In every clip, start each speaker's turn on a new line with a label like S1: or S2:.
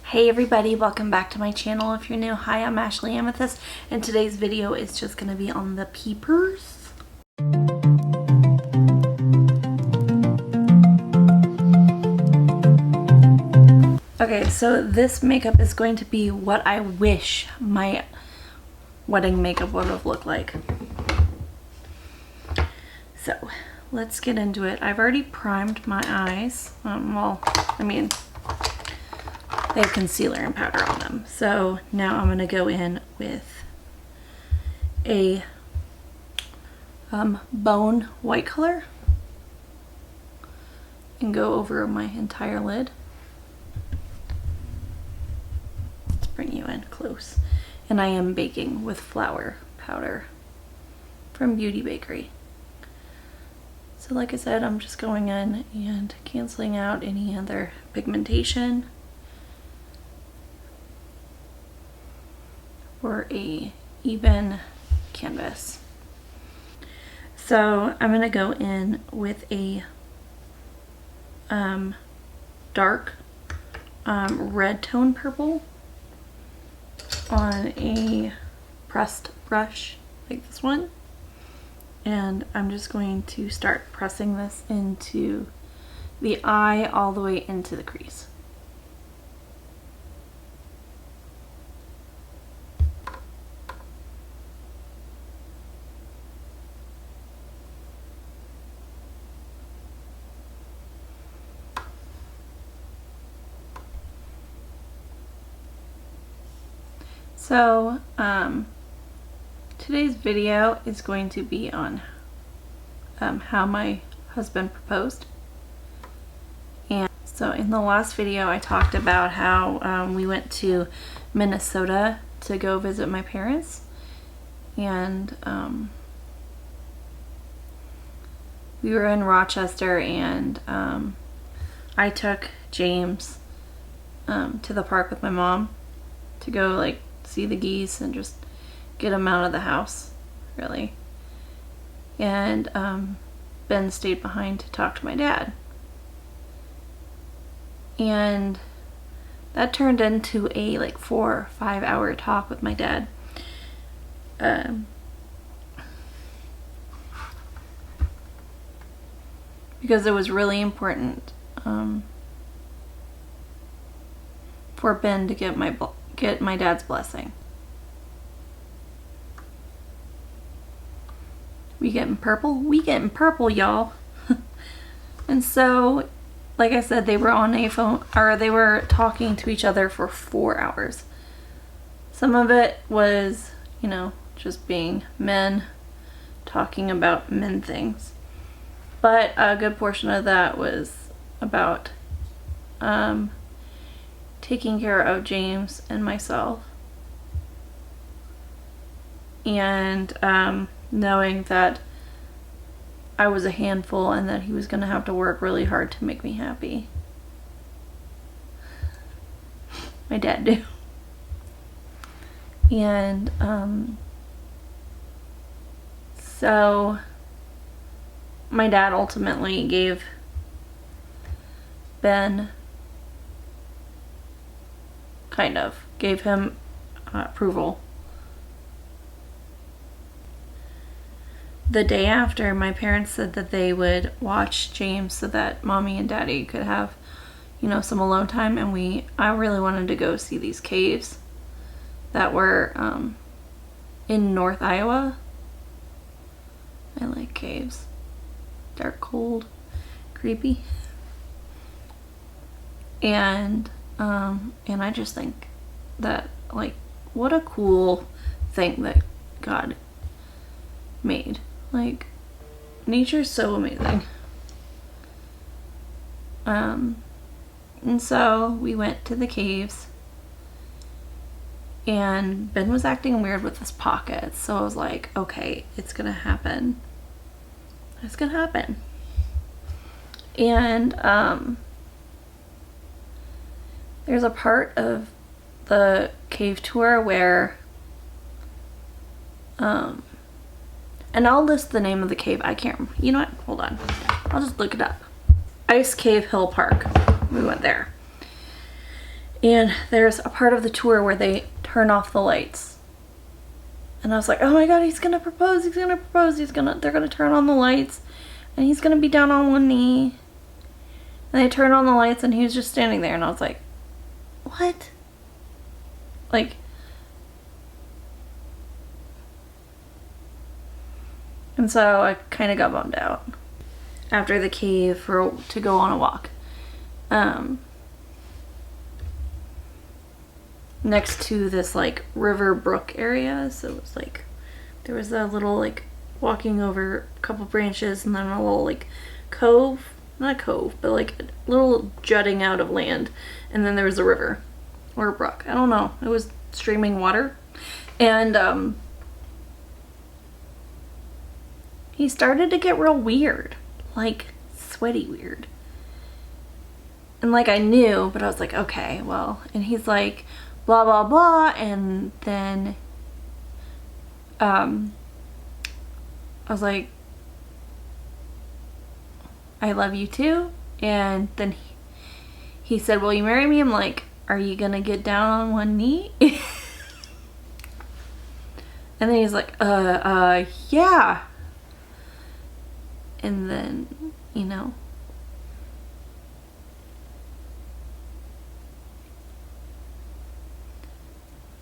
S1: Hey everybody, welcome back to my channel. If you're new, hi, I'm Ashley Amethyst, and today's video is just going to be on the peepers. Okay, so this makeup is going to be what I wish my wedding makeup would have looked like. So let's get into it. I've already primed my eyes. They have concealer and powder on them. So now I'm going to go in with a bone white color and go over my entire lid. Let's bring you in close. And I am baking with flour powder from Beauty Bakery. So like I said, I'm just going in and canceling out any other pigmentation for a even canvas. So I'm gonna go in with a dark red tone purple on a pressed brush like this one, and I'm just going to start pressing this into the eye all the way into the crease. So today's video is going to be on how my husband proposed. And so in the last video I talked about how we went to Minnesota to go visit my parents, and we were in Rochester, and I took James to the park with my mom to go see the geese and just get them out of the house, really. And Ben stayed behind to talk to my dad. And that turned into a 4 or 5 hour talk with my dad. Because it was really important for Ben to get my dad's blessing. We getting purple, y'all. And so, like I said, they were on a phone, or they were talking to each other for 4 hours. Some of it was, just being men talking about men things. But a good portion of that was about taking care of James and myself, and knowing that I was a handful and that he was going to have to work really hard to make me happy. My dad do. And so my dad ultimately gave Ben gave him approval. The day after, my parents said that they would watch James so that mommy and daddy could have, some alone time, and I really wanted to go see these caves that were in North Iowa. I like caves. Dark, cold, creepy. And I just think that, what a cool thing that God made. Nature's so amazing. And so we went to the caves, and Ben was acting weird with his pockets, so I was like, okay, it's gonna happen. It's gonna happen. And there's a part of the cave tour where and I'll list the name of the cave. I can't remember. You know what? Hold on. I'll just look it up. Ice Cave Hill Park. We went there. And there's a part of the tour where they turn off the lights. And I was like, oh my God, he's gonna propose, he's gonna propose, they're gonna turn on the lights and he's gonna be down on one knee. And they turned on the lights and he was just standing there and I was like, what? Like, and so I kind of got bummed out after the cave to go on a walk. Next to this like river brook area, so it was like there was a little like walking over a couple branches and then a little like cove, not a cove, but like a little jutting out of land, and then there was a river or a brook, I don't know, it was streaming water. And he started to get real weird, like sweaty weird, and like I knew, but I was like, okay, well, and he's like blah blah blah, and then I was like, I love you too. And then he said, will you marry me? I'm like, are you gonna get down on one knee? And then he's like, yeah. And then, you know,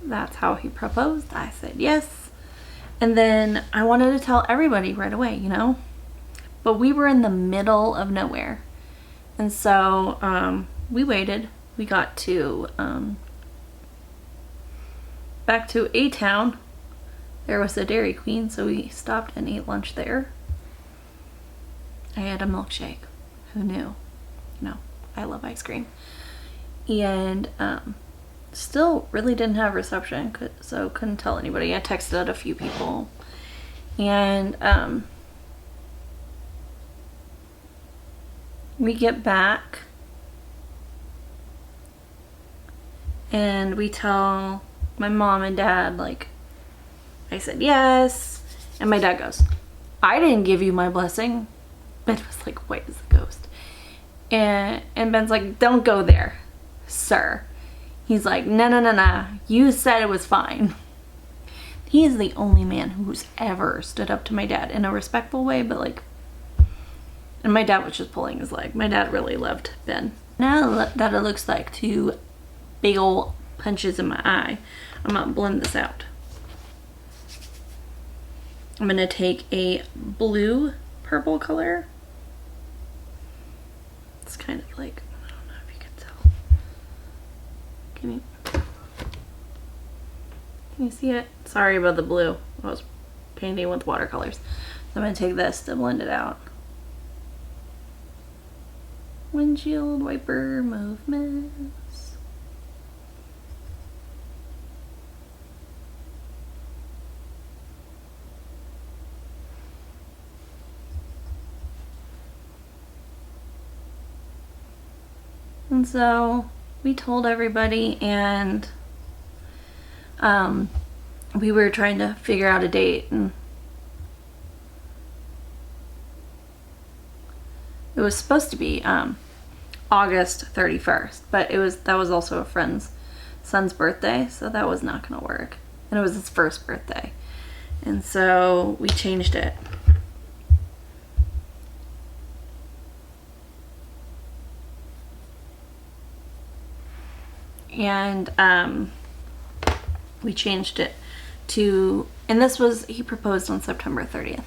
S1: that's how he proposed. I said yes. And then I wanted to tell everybody right away, you know, but we were in the middle of nowhere. And so we waited. We got to back to a town. There was a Dairy Queen, so we stopped and ate lunch there. I had a milkshake. Who knew? No, I love ice cream. And still really didn't have reception, so couldn't tell anybody. I texted a few people. And we get back and we tell my mom and dad, like, I said yes, and my dad goes, I didn't give you my blessing. Ben was like white as a ghost, and Ben's like, don't go there, sir. He's like, no, you said it was fine. He is the only man who's ever stood up to my dad in a respectful way, but like, and my dad was just pulling his leg. My dad really loved Ben. Now that it looks like two big old punches in my eye, I'm gonna blend this out. I'm gonna take a blue purple color. It's kind of like, I don't know if you can tell. Can you see it? Sorry about the blue. I was painting with watercolors. So I'm gonna take this to blend it out. Windshield wiper movements. And so we told everybody, and we were trying to figure out a date, and it was supposed to be August 31st, but that was also a friend's son's birthday, so that was not gonna work, and it was his first birthday, and so we changed it. And we changed it to, and this was, he proposed on September 30th,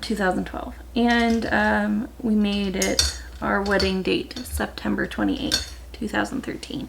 S1: 2012. And we made it our wedding date September 28th, 2013.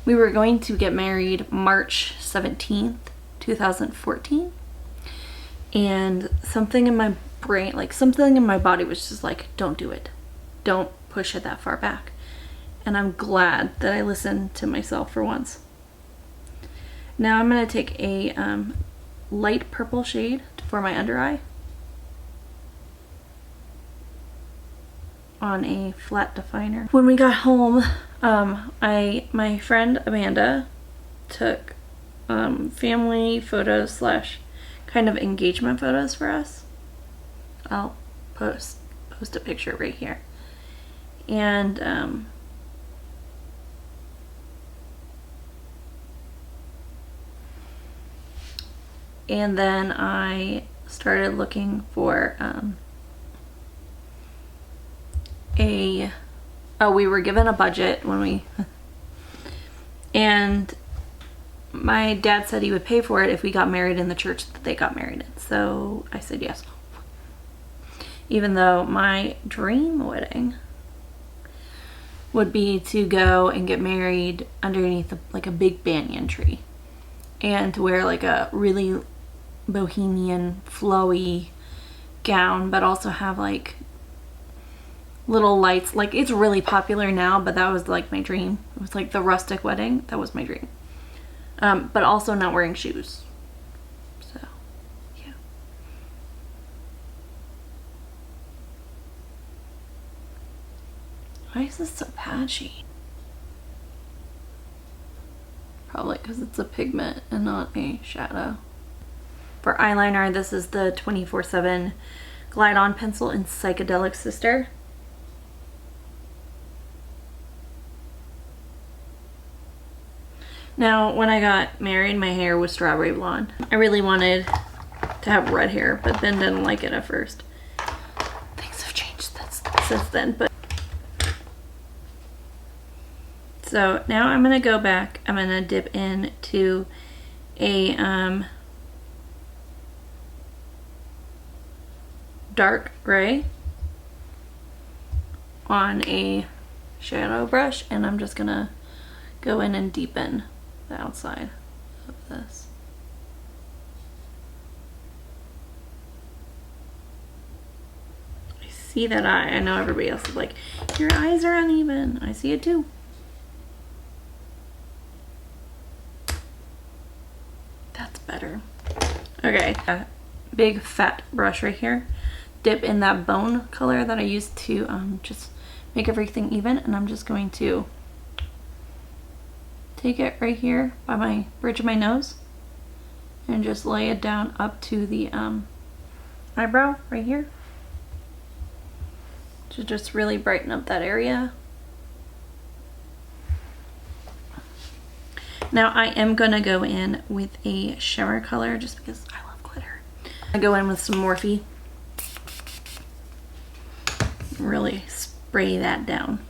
S1: We were going to get married March 17th, 2014. And something in my brain, like something in my body was just like, don't do it. Don't push it that far back. And I'm glad that I listened to myself for once. Now I'm going to take a light purple shade for my under eye on a flat definer. When we got home, my friend Amanda took family photos / kind of engagement photos for us. I'll post a picture right here. And And then I started looking for we were given a budget when we and my dad said he would pay for it if we got married in the church that they got married in. So I said yes. Even though my dream wedding would be to go and get married underneath like a big banyan tree and to wear like a really bohemian flowy gown, but also have like little lights. Like, it's really popular now, but that was like my dream. It was like the rustic wedding. That was my dream. But also not wearing shoes. So, yeah. Why is this so patchy? Probably because it's a pigment and not a shadow. For eyeliner, this is the 24/7 Glide On pencil in Psychedelic Sister. Now, when I got married, my hair was strawberry blonde. I really wanted to have red hair, but Ben didn't like it at first. Things have changed since then, but so now I'm gonna go back. I'm gonna dip into a dark gray on a shadow brush, and I'm just gonna go in and deepen the outside of this. I see that eye. I know everybody else is like, your eyes are uneven. I see it too. That's better. Okay, a big fat brush right here. Dip in that bone color that I used to just make everything even, and I'm just going to take it right here by my bridge of my nose and just lay it down up to the eyebrow right here to just really brighten up that area. Now I am gonna go in with a shimmer color just because I love glitter. I go in with some Morphe. Really spray that down.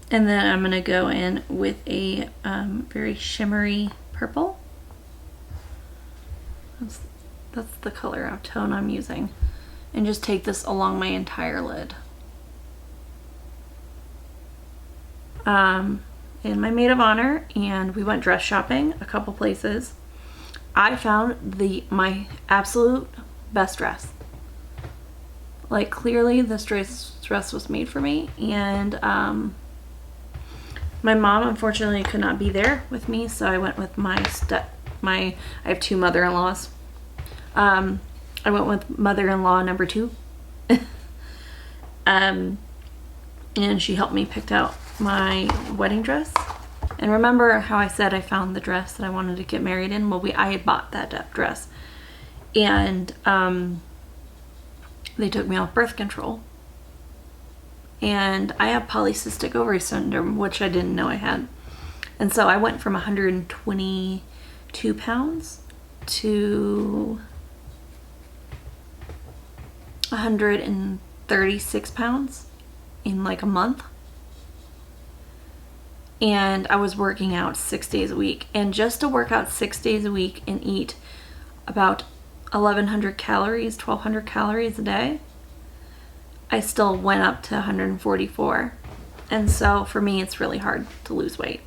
S1: And then I'm gonna go in with a very shimmery purple. That's the color of tone I'm using. And just take this along my entire lid. In my maid of honor, and we went dress shopping a couple places. I found my absolute best dress. Like, clearly this dress was made for me, and my mom unfortunately could not be there with me, so I went with I have two mother-in-laws. I went with mother-in-law number 2. And she helped me pick out my wedding dress. And remember how I said I found the dress that I wanted to get married in? Well, I had bought that dress. And they took me off birth control. And I have polycystic ovary syndrome, which I didn't know I had. And so I went from 122 pounds to 136 pounds in like a month. And I was working out 6 days a week. And just to work out 6 days a week and eat about 1,100 calories, 1,200 calories a day, I still went up to 144. And so for me, it's really hard to lose weight.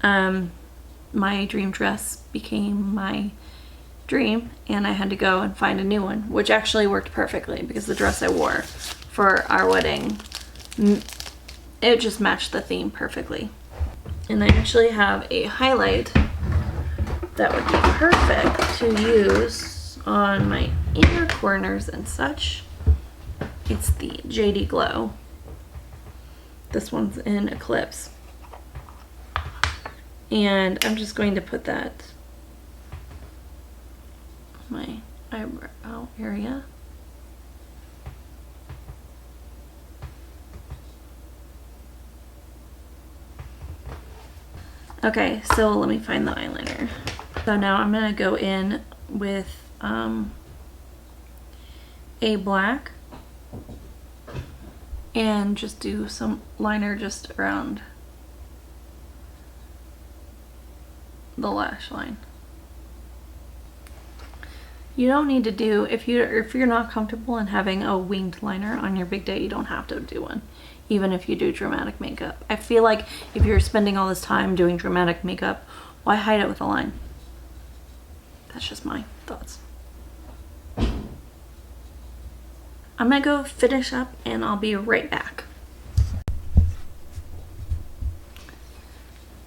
S1: My dream dress became my dream, and I had to go and find a new one, which actually worked perfectly because the dress I wore for our wedding, it just matched the theme perfectly. And I actually have a highlight that would be perfect to use on my inner corners and such. It's the JD Glow. This one's in Eclipse. And I'm just going to put that on my eyebrow area. Okay, so let me find the eyeliner. So now I'm going to go in with a black and just do some liner just around the lash line. You don't need to do, if you're not comfortable in having a winged liner on your big day, you don't have to do one, even if you do dramatic makeup. I feel like if you're spending all this time doing dramatic makeup, why hide it with a line? That's just my thoughts. I'm gonna go finish up and I'll be right back.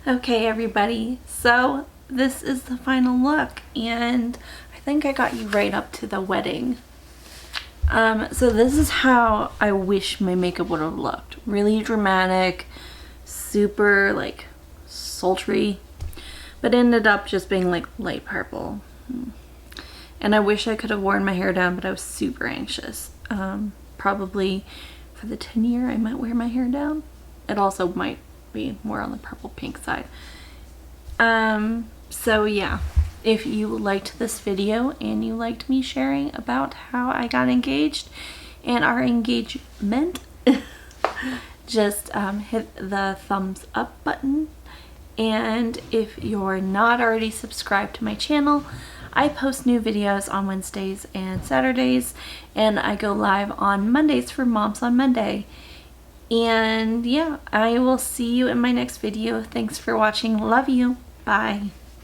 S1: Okay everybody, so this is the final look and I think I got you right up to the wedding. So this is how I wish my makeup would have looked. Really dramatic, super like sultry, but ended up just being like light purple. And I wish I could have worn my hair down, but I was super anxious. Probably for the 10 year I might wear my hair down. It also might be more on the purple pink side. So yeah, if you liked this video and you liked me sharing about how I got engaged and our engagement, just hit the thumbs up button. And if you're not already subscribed to my channel, I post new videos on Wednesdays and Saturdays, and I go live on Mondays for Moms on Monday. And yeah, I will see you in my next video. Thanks for watching. Love you. Bye.